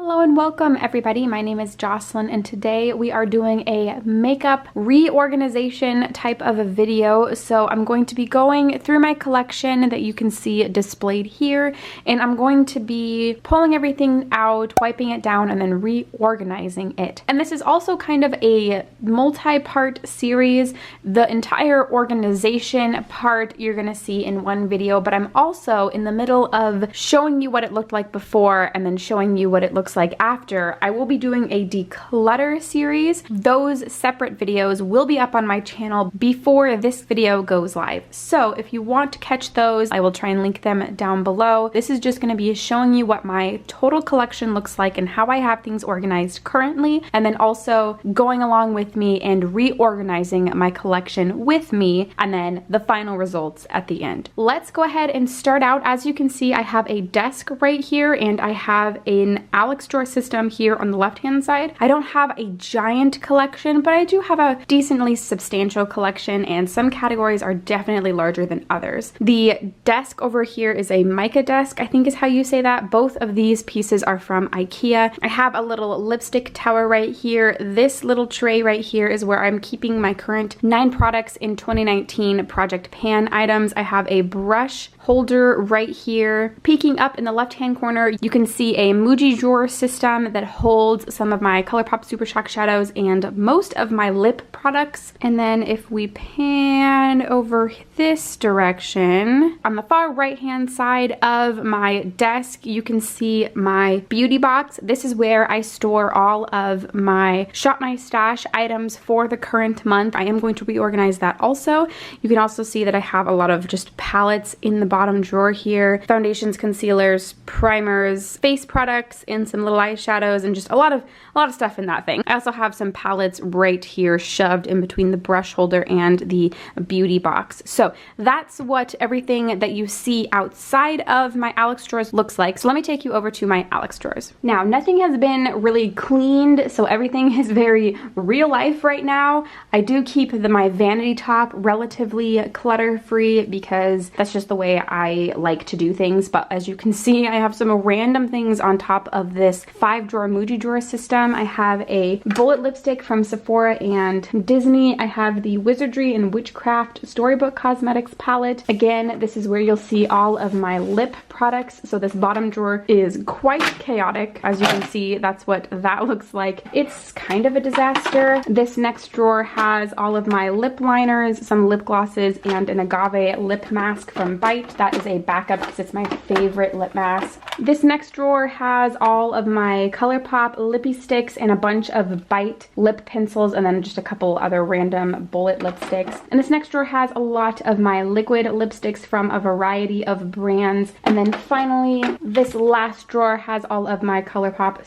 Hello and welcome everybody. My name is Jocelyn and today we are doing a makeup reorganization type of a video. So I'm going to be going through my collection that you can see displayed here, and I'm going to be pulling everything out, wiping it down, and then reorganizing it. And this is also kind of a multi-part series. The entire organization part you're gonna see in one video, but I'm also in the middle of showing you what it looked like before and then showing you what it looks like after. I will be doing a declutter series. Those separate videos will be up on my channel before this video goes live. So if you want to catch those, I will try and link them down below. This is just going to be showing you what my total collection looks like and how I have things organized currently, and then also going along with me and reorganizing my collection with me, and then the final results at the end. Let's go ahead and start out. As you can see, I have a desk right here and I have an Alex drawer system here on the left hand side. I don't have a giant collection, but I do have a decently substantial collection, and some categories are definitely larger than others. The desk over here is a mica desk, I think is how you say that. Both of these pieces are from IKEA. I have a little lipstick tower right here. This little tray right here is where I'm keeping my current 9 products in 2019 Project Pan items. I have a brush holder right here. Peeking up in the left hand corner, you can see a Muji drawer system that holds some of my Colourpop Super Shock shadows and most of my lip products. And then if we pan over this direction, on the far right hand side of my desk, you can see my beauty box. This is where I store all of my Shop My Stash items for the current month. I am going to reorganize that also. You can also see that I have a lot of just palettes in the bottom drawer here. Foundations, concealers, primers, face products, and some little eyeshadows, and just a lot of stuff in that thing. I also have some palettes right here shoved in between the brush holder and the beauty box. So that's what everything that you see outside of my Alex drawers looks like. So let me take you over to my Alex drawers. Now, nothing has been really cleaned, so everything is very real life right now. I do keep my vanity top relatively clutter-free because that's just the way I like to do things. But as you can see, I have some random things on top of this 5-drawer Muji drawer system. I have a bullet lipstick from Sephora and Disney. I have the Wizardry and Witchcraft Storybook Cosmetics palette. Again, this is where you'll see all of my lip products. So this bottom drawer is quite chaotic. As you can see, that's what that looks like. It's kind of a disaster. This next drawer has all of my lip liners, some lip glosses, and an agave lip mask from Bite. That is a backup because it's my favorite lip mask. This next drawer has all of my Colourpop lippy sticks and a bunch of Bite lip pencils, and then just a couple other random bullet lipsticks. And this next drawer has a lot of my liquid lipsticks from a variety of brands. And then finally, this last drawer has all of my Colourpop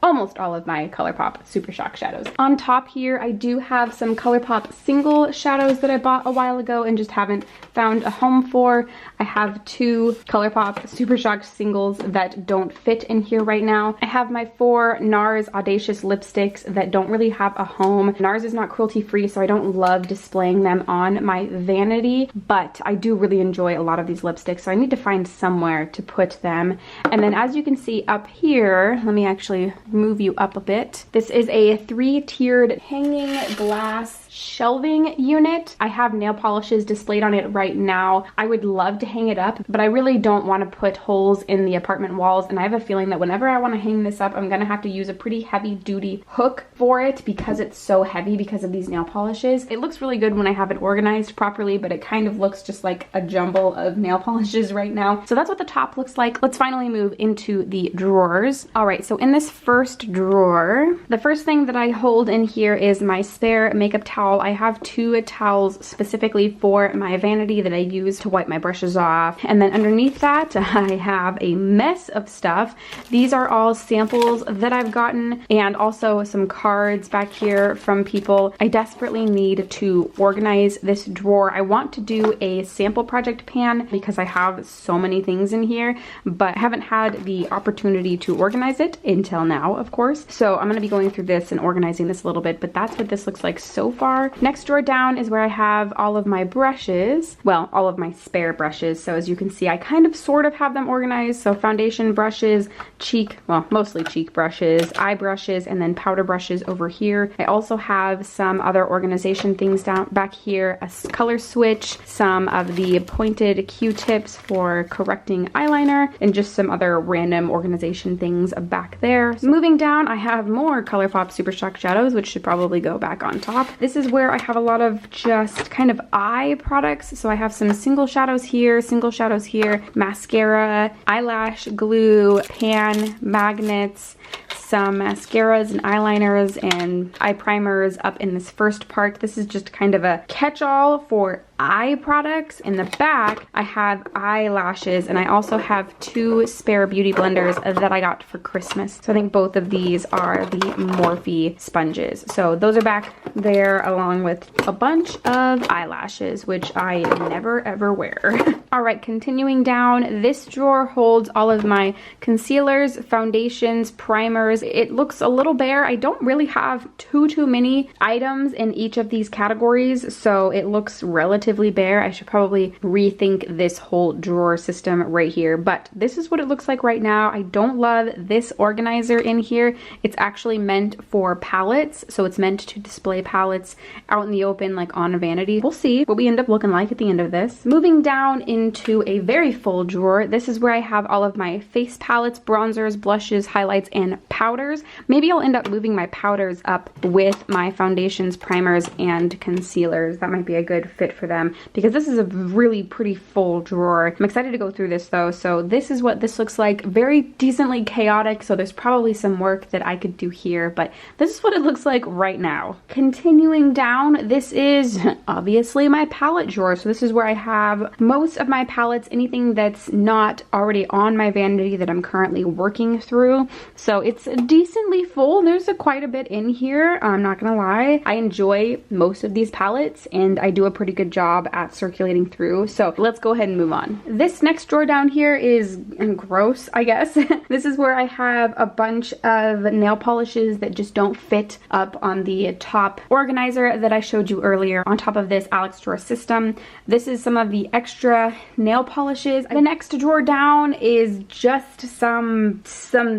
almost all of my Colourpop Super Shock shadows. On top here, I do have some Colourpop single shadows that I bought a while ago and just haven't found a home for. I have 2 Colourpop Super Shock singles that don't fit in here right now. I have my 4 NARS Audacious lipsticks that don't really have a home. NARS is not cruelty free, so I don't love displaying them on my vanity, but I do really enjoy a lot of these lipsticks, so I need to find somewhere to put them. And then as you can see up here, let me actually move you up a bit. This is a 3-tiered hanging glass shelving unit. I have nail polishes displayed on it right now. I would love to hang it up, but I really don't want to put holes in the apartment walls, and I have a feeling that whenever I want to hang this up, I'm gonna have to use a pretty heavy duty hook for it because it's so heavy because of these nail polishes. It looks really good when I have it organized properly, but it kind of looks just like a jumble of nail polishes right now. So that's what the top looks like. Let's finally move into the drawers. All right, so in this first drawer, the first thing that I hold in here is my spare makeup towel. I have 2 towels specifically for my vanity that I use to wipe my brushes off. And then underneath that, I have a mess of stuff. These are all samples that I've gotten, and also some cards back here from people. I desperately need to organize this drawer. I want to do a sample project pan because I have so many things in here, but I haven't had the opportunity to organize it until now, of course. So I'm going to be going through this and organizing this a little bit, but that's what this looks like so far. far. Next drawer down is where I have all of my brushes. Well, all of my spare brushes. So as you can see, I kind of sort of have them organized. So foundation brushes, cheek, well, mostly cheek brushes, eye brushes, and then powder brushes over here. I also have some other organization things down back here, a color switch, some of the pointed Q-tips for correcting eyeliner, and just some other random organization things back there. So moving down, I have more Colourpop Super Shock shadows, which should probably go back on top. This is where I have a lot of just kind of eye products. So I have some single shadows here, mascara, eyelash glue, pan, magnets, some mascaras and eyeliners and eye primers up in this first part. This is just kind of a catch-all for eye products. In the back, I have eyelashes, and I also have 2 spare beauty blenders that I got for Christmas. So I think both of these are the Morphe sponges. So those are back there along with a bunch of eyelashes, which I never ever wear. All right, continuing down, this drawer holds all of my concealers, foundations, primers. It looks a little bare. I don't really have too many items in each of these categories, so it looks relatively bare. I should probably rethink this whole drawer system right here, but this is what it looks like right now. I don't love this organizer in here. It's actually meant for palettes, so it's meant to display palettes out in the open, like on a vanity. We'll see what we end up looking like at the end of this. Moving down into a very full drawer, this is where I have all of my face palettes, bronzers, blushes, highlights, and powders. Maybe I'll end up moving my powders up with my foundations, primers, and concealers. That might be a good fit for them, because this is a really pretty full drawer. I'm excited to go through this though. So this is what this looks like. Very decently chaotic, so there's probably some work that I could do here, but this is what it looks like right now. Continuing down, this is obviously my palette drawer. So this is where I have most of my palettes, anything that's not already on my vanity that I'm currently working through. So it's decently full. There's quite a bit in here, I'm not gonna lie. I enjoy most of these palettes, and I do a pretty good job at circulating through. So let's go ahead and move on. This next drawer down here is gross, I guess. This is where I have a bunch of nail polishes that just don't fit up on the top organizer that I showed you earlier on top of this Alex drawer system. This is some of the extra nail polishes. The next drawer down is just some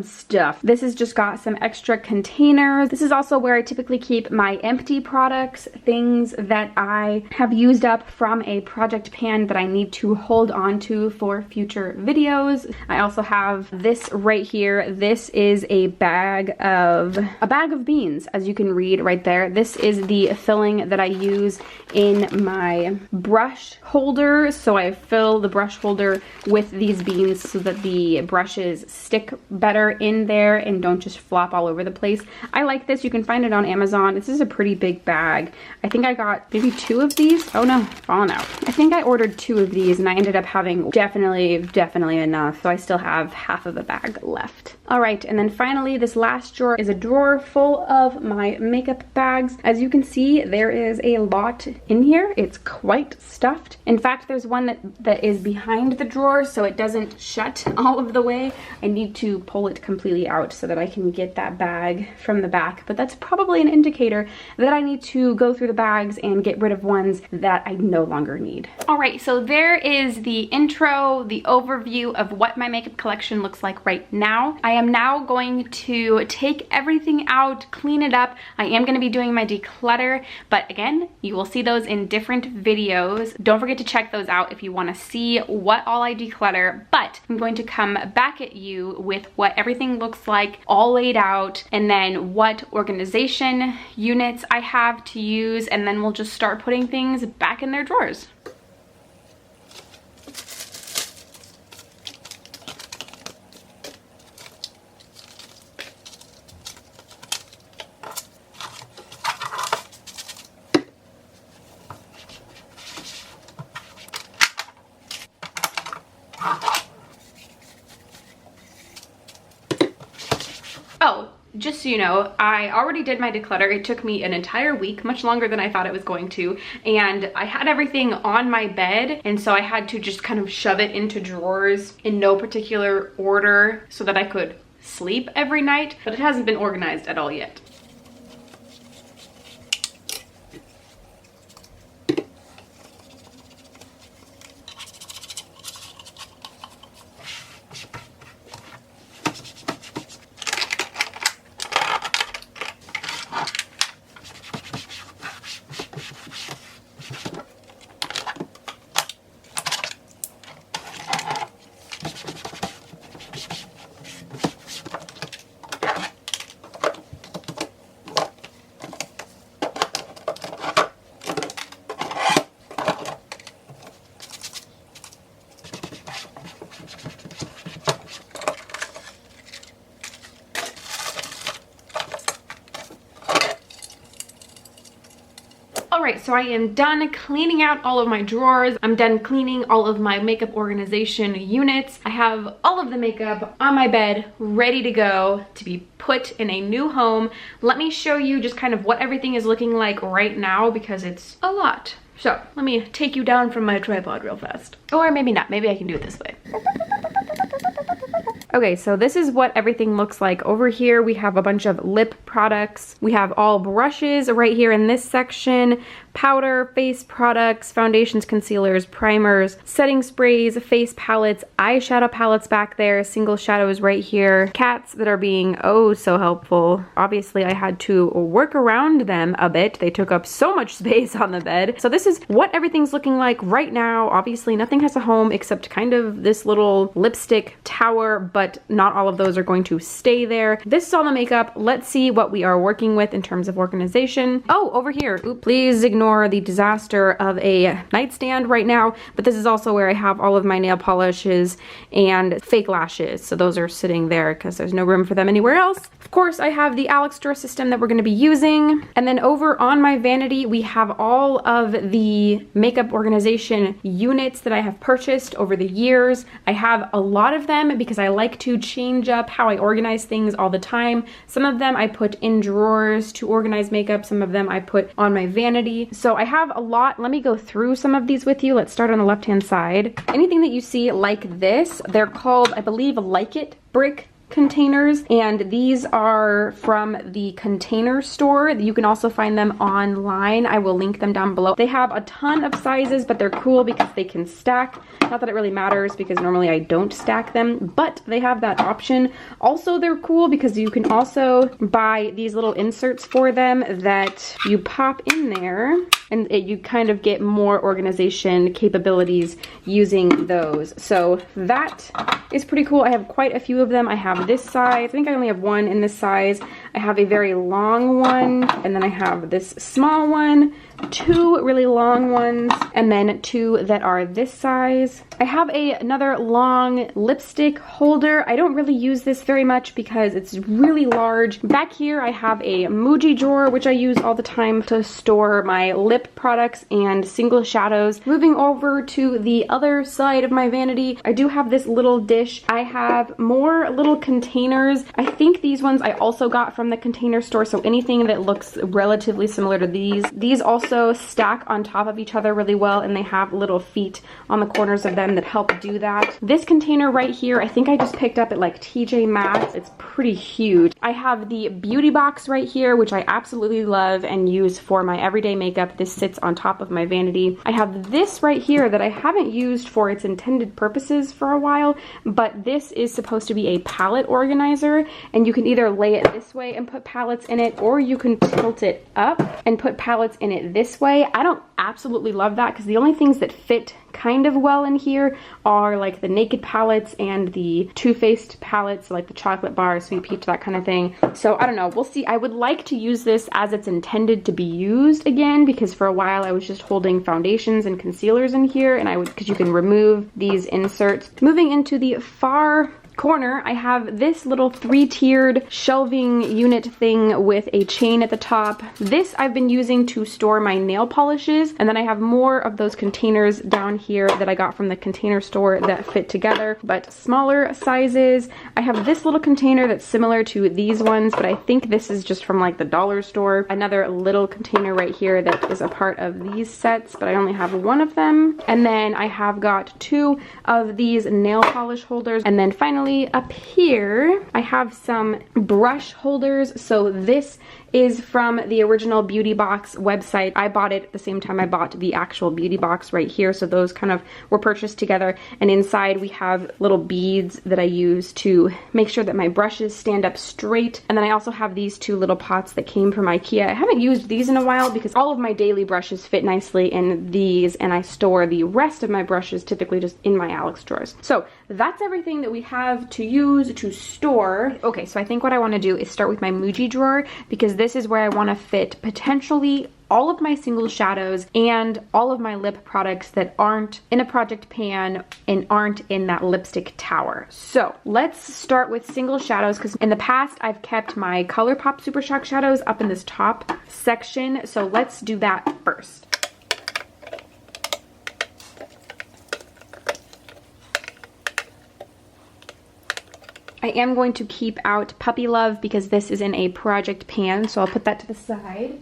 stuff. This has just got some extra containers. This is also where I typically keep my empty products, things that I have used up from a project pan that I need to hold on to for future videos. I also have this right here. This is a bag of beans, as you can read right there. This is the filling that I use in my brush holder. So I fill the brush holder with these beans so that the brushes stick better in there and don't just flop all over the place. I like this. You can find it on Amazon. This is a pretty big bag. I think I got maybe 2 of these. Oh no, fallen out. I think I ordered 2 of these and I ended up having definitely enough. So I still have half of a bag left. All right, and then finally, this last drawer is a drawer full of my makeup bags. As you can see, there is a lot in here. It's quite stuffed. In fact, there's one that is behind the drawer, so it doesn't shut all of the way. I need to pull it completely out so that I can get that bag from the back, but that's probably an indicator that I need to go through the bags and get rid of ones that I no longer need. All right, so there is the intro, the overview of what my makeup collection looks like right now. I am now going to take everything out, clean it up. I am going to be doing my declutter, but again, you will see those in different videos. Don't forget to check those out if you want to see what all I declutter, but I'm going to come back at you with what everything looks like all laid out, and then what organization units I have to use, and then we'll just start putting things back in their drawers. Oh, just so you know, I already did my declutter. It took me an entire week, much longer than I thought it was going to, and I had everything on my bed, and so I had to just kind of shove it into drawers in no particular order so that I could sleep every night, but it hasn't been organized at all yet. right, so I am done cleaning out all of my drawers. I'm done cleaning all of my makeup organization units. I have all of the makeup on my bed ready to go to be put in a new home. Let me show you just kind of what everything is looking like right now because it's a lot. So let me take you down from my tripod real fast. Or maybe not, maybe I can do it this way. Okay, so this is what everything looks like. Over here, we have a bunch of lip products. We have all brushes right here in this section, powder, face products, foundations, concealers, primers, setting sprays, face palettes, eyeshadow palettes back there, single shadows right here, cats that are being oh so helpful. Obviously, I had to work around them a bit. They took up so much space on the bed. So this is what everything's looking like right now. Obviously, nothing has a home except kind of this little lipstick tower, but not all of those are going to stay there. This is all the makeup. Let's see what we are working with in terms of organization. Oh, over here. Ooh, please ignore the disaster of a nightstand right now, but this is also where I have all of my nail polishes and fake lashes. So those are sitting there because there's no room for them anywhere else. Of course, I have the Alex drawer system that we're going to be using. And then over on my vanity, we have all of the makeup organization units that I have purchased over the years. I have a lot of them because I like to change up how I organize things all the time. Some of them I put in drawers to organize makeup. Some of them I put on my vanity. So I have a lot. Let me go through some of these with you. Let's start on the left-hand side. Anything that you see like this, they're called, I believe, Like It brick containers, and these are from the Container Store. You can also find them online. I will link them down below. They have a ton of sizes, but they're cool because they can stack. Not that it really matters because normally I don't stack them, but they have that option. Also, they're cool because you can also buy these little inserts for them that you pop in there, and you kind of get more organization capabilities using those. So that is pretty cool. I have quite a few of them. I have this size. I think I only have one in this size. I have a very long one, and then I have this small one, two really long ones, and then two that are this size. I have another long lipstick holder. I don't really use this very much because it's really large. Back here I have a Muji drawer, which I use all the time to store my lip products and single shadows. Moving over to the other side of my vanity, I do have this little dish. I have more little containers. I think these ones I also got from the Container Store, so anything that looks relatively similar to these also stack on top of each other really well, and they have little feet on the corners of them that help do that. This container right here, I think I just picked up at like TJ Maxx. It's pretty huge. I have the beauty box right here, which I absolutely love and use for my everyday makeup. This sits on top of my vanity. I have this right here that I haven't used for its intended purposes for a while, but this is supposed to be a palette organizer, and you can either lay it this way and put palettes in it, or you can tilt it up and put palettes in it this way. I don't absolutely love that because the only things that fit kind of well in here are like the Naked palettes and the Too Faced palettes, like the chocolate bar, sweet peach, that kind of thing. So I don't know, we'll see. I would like to use this as it's intended to be used again, because for a while I was just holding foundations and concealers in here, and because you can remove these inserts. Moving into the far corner, I have this little 3-tiered shelving unit thing with a chain at the top. This I've been using to store my nail polishes, and then I have more of those containers down here that I got from the Container Store that fit together, but smaller sizes. I have this little container that's similar to these ones, but I think this is just from like the dollar store. Another little container right here that is a part of these sets, but I only have one of them. And then I have got 2 of these nail polish holders, and then finally up here I have some brush holders. So this is from the original Beauty Box website. I bought it at the same time I bought the actual Beauty Box right here, so those kind of were purchased together. And inside we have little beads that I use to make sure that my brushes stand up straight. And then I also have these 2 little pots that came from IKEA. I haven't used these in a while because all of my daily brushes fit nicely in these, and I store the rest of my brushes typically just in my Alex drawers. So that's everything that we have to use to store. Okay, so I think what I want to do is start with my Muji drawer, because this is where I want to fit potentially all of my single shadows and all of my lip products that aren't in a project pan and aren't in that lipstick tower. So let's start with single shadows, because in the past I've kept my Colourpop Super Shock shadows up in this top section. So let's do that first. I am going to keep out Puppy Love because this is in a project pan, so I'll put that to the side.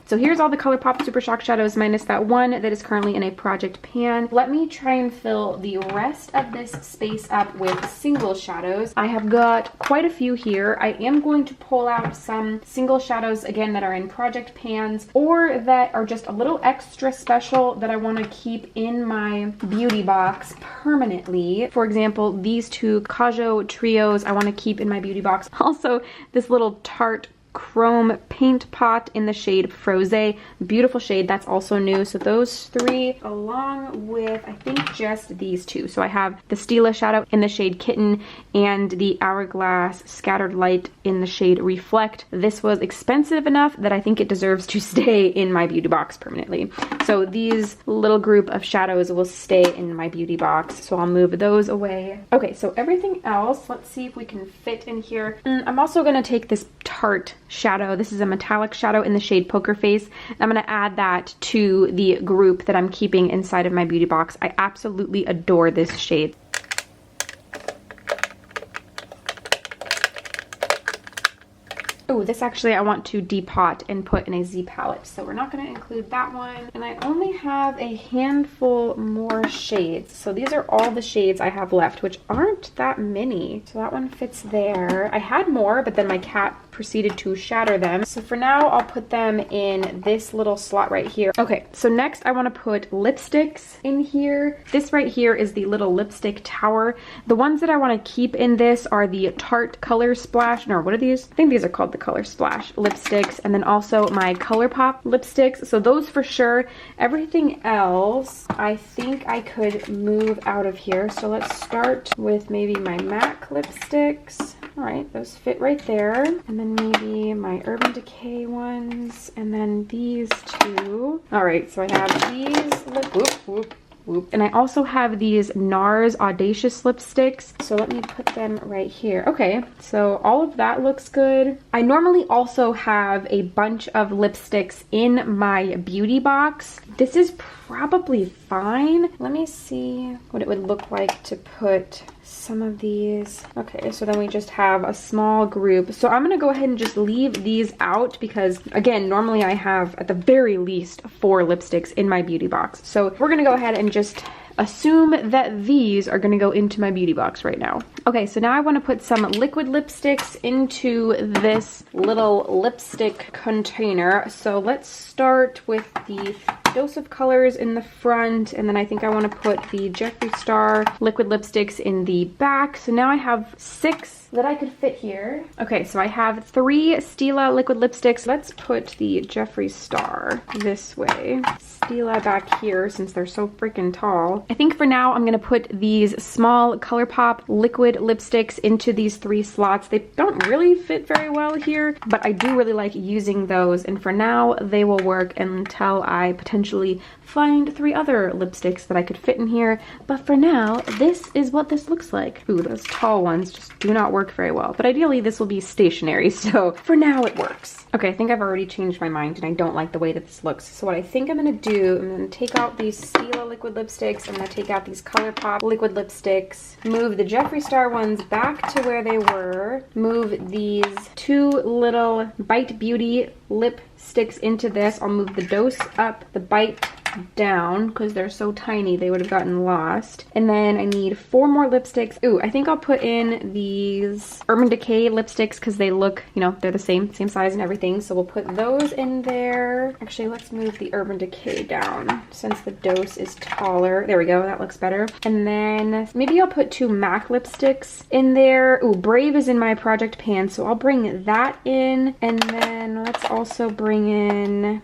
So here's all the Colourpop Super Shock shadows minus that one that is currently in a project pan. Let me try and fill the rest of this space up with single shadows. I have got quite a few here. I am going to pull out some single shadows again that are in project pans or that are just a little extra special that I want to keep in my beauty box permanently. For example, these two Kajo trios I want to keep in my beauty box. Also, this little Tarte chrome paint pot in the shade Froze. Beautiful shade. That's also new. So those three along with, I think, just these two. So I have the Stila shadow in the shade Kitten and the Hourglass Scattered Light in the shade Reflect. This was expensive enough that I think it deserves to stay in my beauty box permanently. So these little group of shadows will stay in my beauty box. So I'll move those away. Okay, so everything else, let's see if we can fit in here. I'm also going to take this Tarte shadow. This is a metallic shadow in the shade Poker Face. I'm going to add that to the group that I'm keeping inside of my beauty box. I absolutely adore this shade. Oh, this actually I want to depot and put in a Z palette, so we're not going to include that one. And I only have a handful more shades. So these are all the shades I have left, which aren't that many. So that one fits there. I had more, but then my cat proceeded to shatter them. So for now, I'll put them in this little slot right here. Okay, so next I want to put lipsticks in here. This right here is the little lipstick tower. The ones that I want to keep in this are the Tarte Color Splash. No, what are these? I think these are called the Color Splash lipsticks, and then also my Colourpop lipsticks. So those for sure. Everything else I think I could move out of here. So let's start with maybe my MAC lipsticks. All right, those fit right there. And then maybe my Urban Decay ones, and then these two. All right, so I have these. And I also have these NARS Audacious lipsticks. So let me put them right here. Okay, so all of that looks good. I normally also have a bunch of lipsticks in my beauty box. This is probably fine. Let me see what it would look like to put some of these. Okay, so then we just have a small group. So I'm gonna go ahead and just leave these out because, again, normally I have at the very least 4 lipsticks in my beauty box. So we're gonna go ahead and just assume that these are gonna go into my beauty box right now. Okay, so now I wanna put some liquid lipsticks into this little lipstick container. So let's start with the Dose of Colors in the front, and then I think I wanna put the Jeffree Star liquid lipsticks in the back. So now I have 6 that I could fit here. Okay, so I have 3 Stila liquid lipsticks. Let's put the Jeffree Star this way. Stila back here since they're so freaking tall. I think for now I'm gonna put these small Colourpop liquid lipsticks into these 3 slots. They don't really fit very well here, but I do really like using those, and for now they will work until I potentially find 3 other lipsticks that I could fit in here. But for now, this is what this looks like. Ooh, those tall ones just do not work very well, but ideally this will be stationary, so for now it works. Okay, I think I've already changed my mind and I don't like the way that this looks. So what I think I'm gonna do, I'm gonna take out these Stila liquid lipsticks, I'm gonna take out these Colourpop liquid lipsticks, move the Jeffree Star ones back to where they were, move these 2 little Bite Beauty lipsticks into this. I'll move the Dose up, the Bite down because they're so tiny they would have gotten lost. And then I need 4 more lipsticks. Ooh, I think I'll put in these Urban Decay lipsticks because they look, you know, they're the same size and everything. So we'll put those in there. Actually, let's move the Urban Decay down since the Dose is taller. There we go, that looks better. And then maybe I'll put 2 MAC lipsticks in there. Ooh, Brave is in my project pan, so I'll bring that in. And then let's also bring in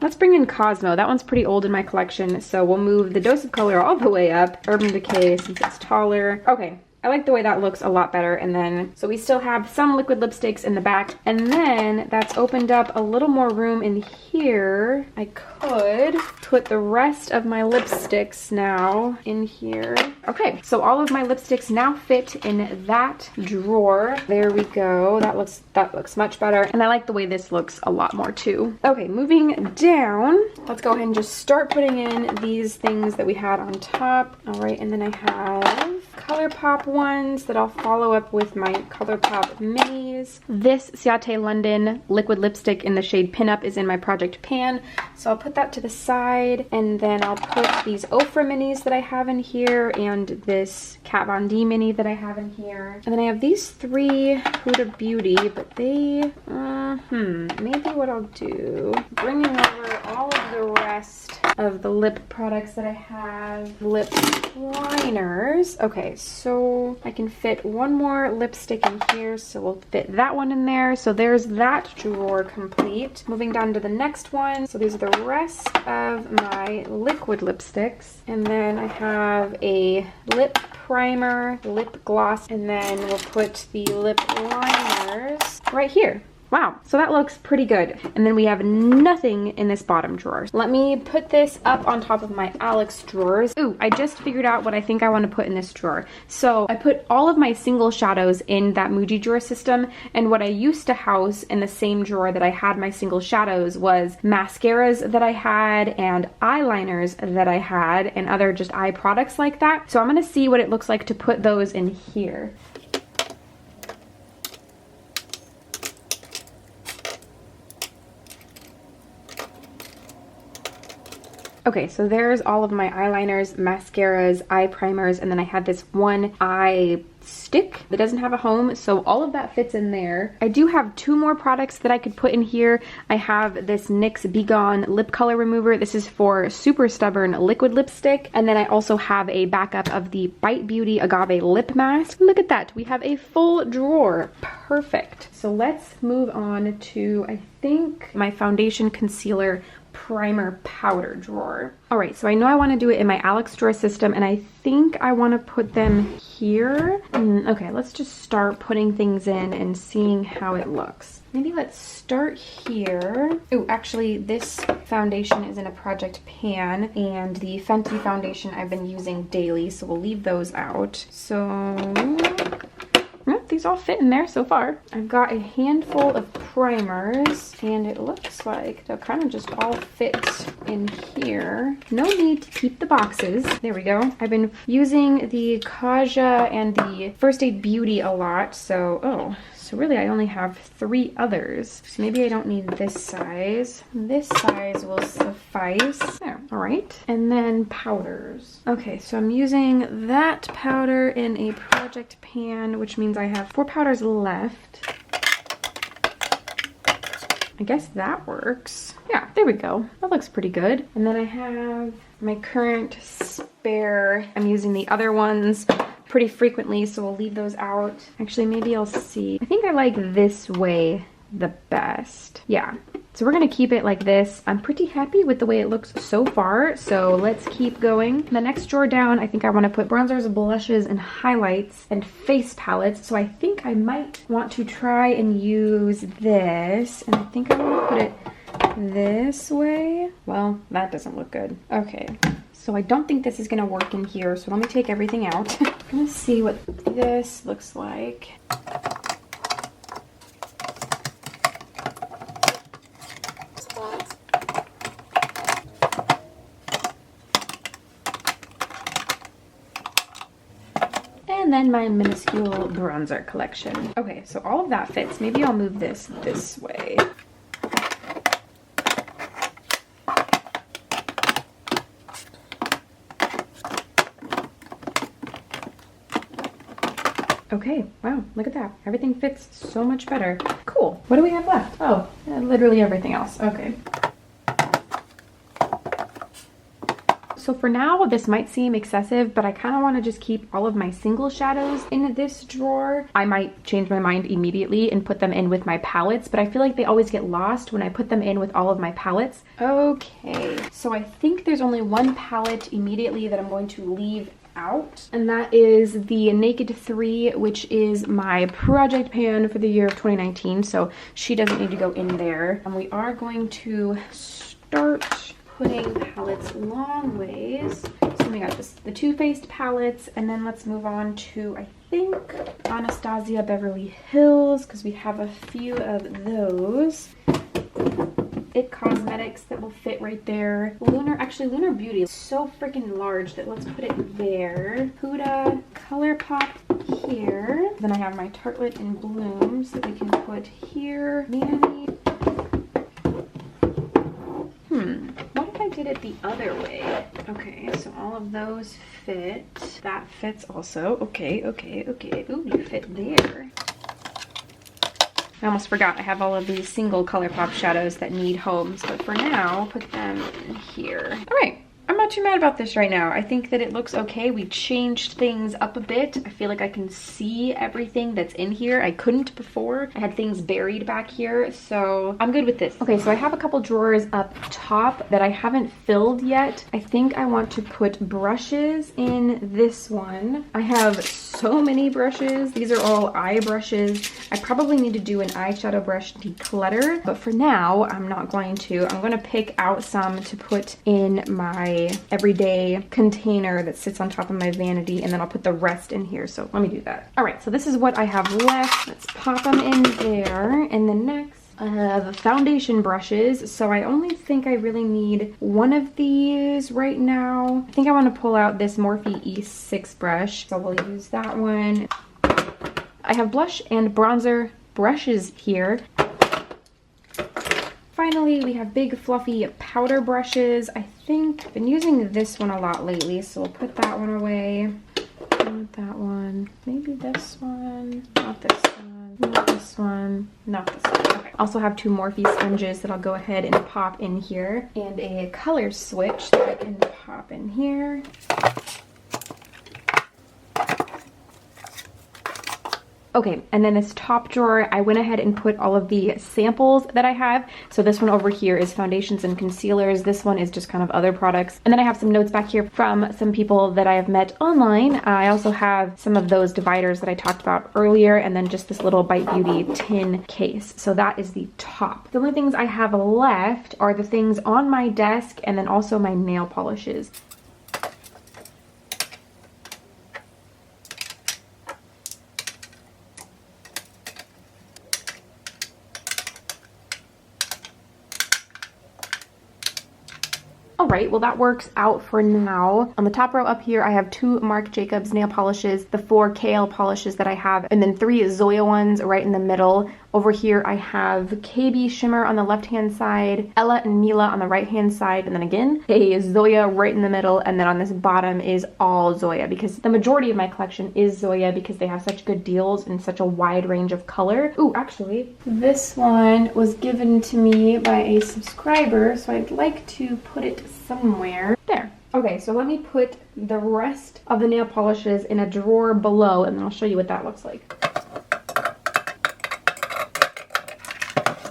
Cosmo. That one's pretty old in my collection. So we'll move the Dose of Color all the way up. Urban Decay since it's taller. Okay, I like the way that looks a lot better. And then, so we still have some liquid lipsticks in the back, and then that's opened up a little more room in here. I could put the rest of my lipsticks now in here. Okay, so all of my lipsticks now fit in that drawer. There we go. That looks much better. And I like the way this looks a lot more too. Okay, moving down, let's go ahead and just start putting in these things that we had on top. All right, and then I have Colourpop ones that I'll follow up with my Colourpop minis. This Ciate London liquid lipstick in the shade Pinup is in my project pan, so I'll put that to the side, and then I'll put these Ofra minis that I have in here and this Kat Von D mini that I have in here. And then I have these three Huda Beauty, but they, maybe what I'll do, bringing over all of the rest of the lip products that I have, lip liners. Okay, so I can fit one more lipstick in here, so we'll fit that one in there. So there's that drawer complete. Moving down to the next one. So these are the rest of my liquid lipsticks. And then I have a lip primer, lip gloss, and then we'll put the lip liners right here. Wow, so that looks pretty good. And then we have nothing in this bottom drawer. Let me put this up on top of my Alex drawers. Ooh, I just figured out what I think I want to put in this drawer. So I put all of my single shadows in that Muji drawer system, and what I used to house in the same drawer that I had my single shadows was mascaras that I had and eyeliners that I had and other just eye products like that. So I'm gonna see what it looks like to put those in here. Okay, so there's all of my eyeliners, mascaras, eye primers, and then I had this one eye stick that doesn't have a home, so all of that fits in there. I do have two more products that I could put in here. I have this NYX Be Gone lip color remover. This is for super stubborn liquid lipstick, and then I also have a backup of the Bite Beauty Agave lip mask. Look at that, we have a full drawer. Perfect. So let's move on to, I think, my foundation, concealer, primer, powder drawer. All right, so I know I want to do it in my Alex drawer system, and I think I want to put them here. Okay, let's just start putting things in and seeing how it looks. Maybe let's start here. Oh, actually, this foundation is in a project pan, and the Fenty foundation I've been using daily, so we'll leave those out. So these all fit in there so far. I've got a handful of primers, and it looks like they'll kind of just all fit in here. No need to keep the boxes. There we go. I've been using the Kaja and the First Aid Beauty a lot, so really I only have 3 others. So maybe I don't need this size. This size will suffice. There, all right. And then powders. Okay, so I'm using that powder in a project pan, which means I have 4 powders left. I guess that works. Yeah, there we go. That looks pretty good. And then I have my current spare. I'm using the other ones pretty frequently, so we'll leave those out. Actually, maybe I'll see. I think I like this way the best. Yeah. So we're gonna keep it like this. I'm pretty happy with the way it looks so far, so let's keep going. The next drawer down, I think I want to put bronzers, blushes, and highlights, and face palettes. So I think I might want to try and use this, and I think I want to put it this way. Well, that doesn't look good. Okay. So I don't think this is gonna work in here, so let me take everything out. I'm gonna see what this looks like. And then my minuscule bronzer collection. Okay, so all of that fits. Maybe I'll move this way. Okay, wow, look at that. Everything fits so much better. Cool. What do we have left? Oh, literally everything else. Okay. So for now, this might seem excessive, but I kind of want to just keep all of my single shadows in this drawer. I might change my mind immediately and put them in with my palettes, but I feel like they always get lost when I put them in with all of my palettes. Okay, so I think there's only one palette immediately that I'm going to leave out. And that is the Naked 3, which is my project pan for the year of 2019. So she doesn't need to go in there. And we are going to start putting palettes long ways. So we got the Too Faced palettes, and then let's move on to, I think, Anastasia Beverly Hills, because we have a few of those. It Cosmetics that will fit right there. Lunar Beauty is so freaking large that let's put it there. Huda, Colourpop here. Then I have my Tartelette in Blooms that we can put here. Vanity. What if I did it the other way? Okay, so all of those fit. That fits also. Okay. Ooh, you fit there. I almost forgot I have all of these single Colourpop shadows that need homes, but for now, put them in here. All right. I'm not too mad about this right now. I think that it looks okay. We changed things up a bit. I feel like I can see everything that's in here. I couldn't before. I had things buried back here, so I'm good with this. Okay, so I have a couple drawers up top that I haven't filled yet. I think I want to put brushes in this one. I have so many brushes. These are all eye brushes. I probably need to do an eyeshadow brush declutter, but for now, I'm not going to. I'm going to pick out some to put in my everyday container that sits on top of my vanity, and then I'll put the rest in here. So let me do that. All right, so this is what I have left. Let's pop them in there. And then next, I have foundation brushes. So I only think I really need one of these right now. I think I want to pull out this Morphe E6 brush, so we'll use that one. I have blush and bronzer brushes here. Finally, we have big fluffy powder brushes. I think I've been using this one a lot lately, so we'll put that one away. Not that one. Maybe this one. Not this one. Not this one. Not this one. Okay. Also have two Morphe sponges that I'll go ahead and pop in here, and a color switch that I can pop in here. Okay, and then this top drawer, I went ahead and put all of the samples that I have. So this one over here is foundations and concealers. This one is just kind of other products. And then I have some notes back here from some people that I have met online. I also have some of those dividers that I talked about earlier, and then just this little Bite Beauty tin case. So that is the top. The only things I have left are the things on my desk, and then also my nail polishes. Alright, well that works out for now. On the top row up here, I have two Marc Jacobs nail polishes, the 4 KL polishes that I have, and then 3 Zoya ones right in the middle. Over here, I have KB Shimmer on the left-hand side, Ella and Mila on the right-hand side, and then again, a Zoya right in the middle, and then on this bottom is all Zoya, because the majority of my collection is Zoya because they have such good deals and such a wide range of color. Ooh, actually, this one was given to me by a subscriber, so I'd like to put it somewhere. There. Okay, so let me put the rest of the nail polishes in a drawer below, and then I'll show you what that looks like.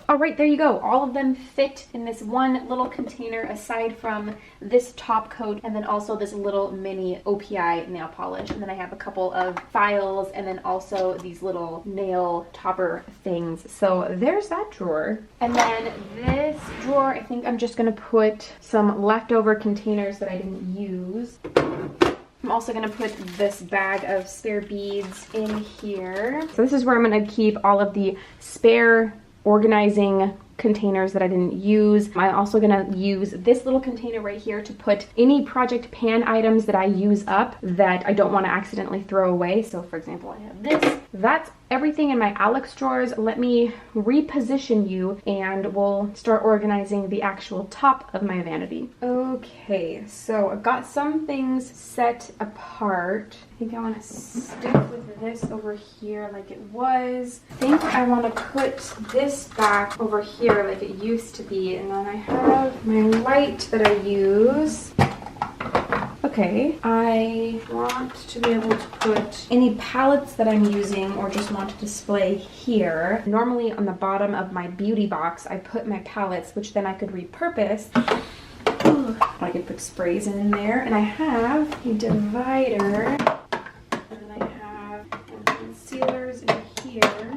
All right, there you go. All of them fit in this one little container aside from this top coat and then also this little mini OPI nail polish. And then I have a couple of files and then also these little nail topper things. So there's that drawer. And then this drawer, I think I'm just gonna put some leftover containers that I didn't use. I'm also going to put this bag of spare beads in here. So this is where I'm going to keep all of the spare organizing containers that I didn't use. I'm also gonna use this little container right here to put any project pan items that I use up that I don't want to accidentally throw away. So for example, I have this. That's everything in my Alex drawers. Let me reposition you and we'll start organizing the actual top of my vanity. Okay, so I've got some things set apart. I think I want to stick with this over here like it was. I think I want to put this back over here like it used to be, and then I have my light that I use. Okay, I want to be able to put any palettes that I'm using or just want to display here. Normally on the bottom of my beauty box, I put my palettes, which then I could repurpose. I could put sprays in there. And I have a divider. And then I have concealers in here.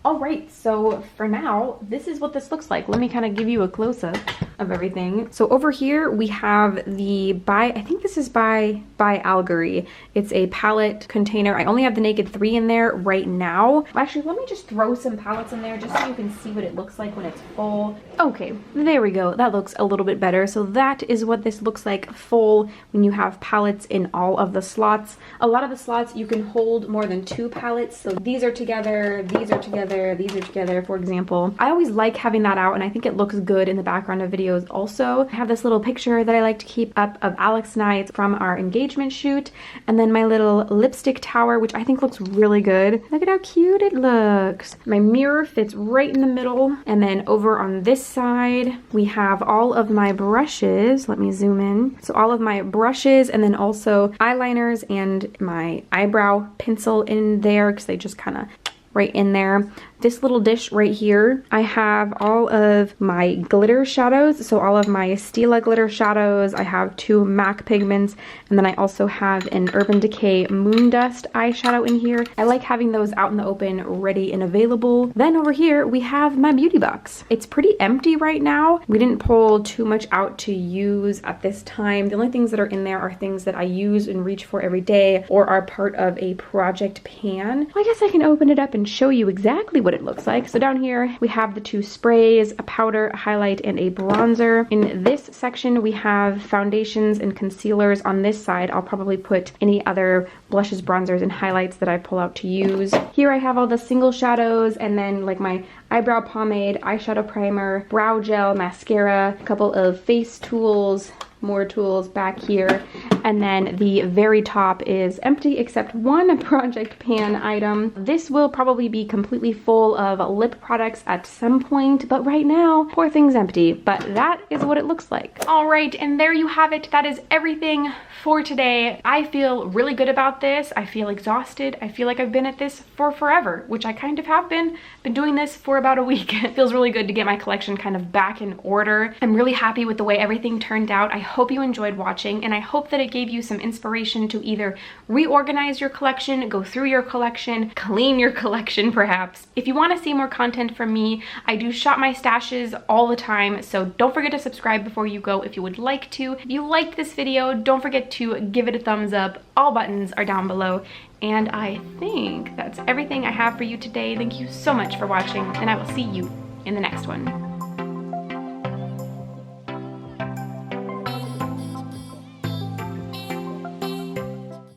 Alright, so for now, this is what this looks like. Let me kind of give you a close-up of everything. So over here we have the I think this is by ByAlegory. It's a palette container. I only have the Naked 3 in there right now. Actually, let me just throw some palettes in there just so you can see what it looks like when it's full. Okay, there we go. That looks a little bit better. So that is what this looks like full when you have palettes in all of the slots. A lot of the slots you can hold more than 2 palettes. So these are together, these are together, these are together, for example. I always like having that out, and I think it looks good in the background of videos also. I have this little picture that I like to keep up of Alex and I. It's from our engagement shoot. And then my little lipstick tower, which I think looks really good. Look at how cute it looks. My mirror fits right in the middle. And then over on this side, we have all of my brushes. Let me zoom in. So all of my brushes, and then also eyeliners and my eyebrow pencil in there because they just kind of right in there. This little dish right here, I have all of my glitter shadows. So all of my Stila glitter shadows. I have 2 MAC pigments. And then I also have an Urban Decay Moon Dust eyeshadow in here. I like having those out in the open, ready and available. Then over here, we have my beauty box. It's pretty empty right now. We didn't pull too much out to use at this time. The only things that are in there are things that I use and reach for every day or are part of a project pan. Well, I guess I can open it up and show you exactly what it looks like. So down here we have the 2 sprays, a powder, a highlight, and a bronzer. In this section we have foundations and concealers. On this side I'll probably put any other blushes, bronzers, and highlights that I pull out to use. Here I have all the single shadows, and then like my eyebrow pomade, eyeshadow primer, brow gel, mascara, a couple of face tools, more tools back here, and then the very top is empty except one project pan item. This will probably be completely full of lip products at some point, but right now, poor thing's empty, but that is what it looks like. All right, and there you have it. That is everything for today. I feel really good about this. I feel exhausted. I feel like I've been at this for forever, which I kind of have been doing this for about a week. It feels really good to get my collection kind of back in order. I'm really happy with the way everything turned out. I hope you enjoyed watching, and I hope that it gave you some inspiration to either reorganize your collection, go through your collection, clean your collection perhaps. If you want to see more content from me, I do shop my stashes all the time, so don't forget to subscribe before you go if you would like to. If you liked this video, don't forget to give it a thumbs up. All buttons are down below. And I think that's everything I have for you today. Thank you so much for watching, and I will see you in the next one.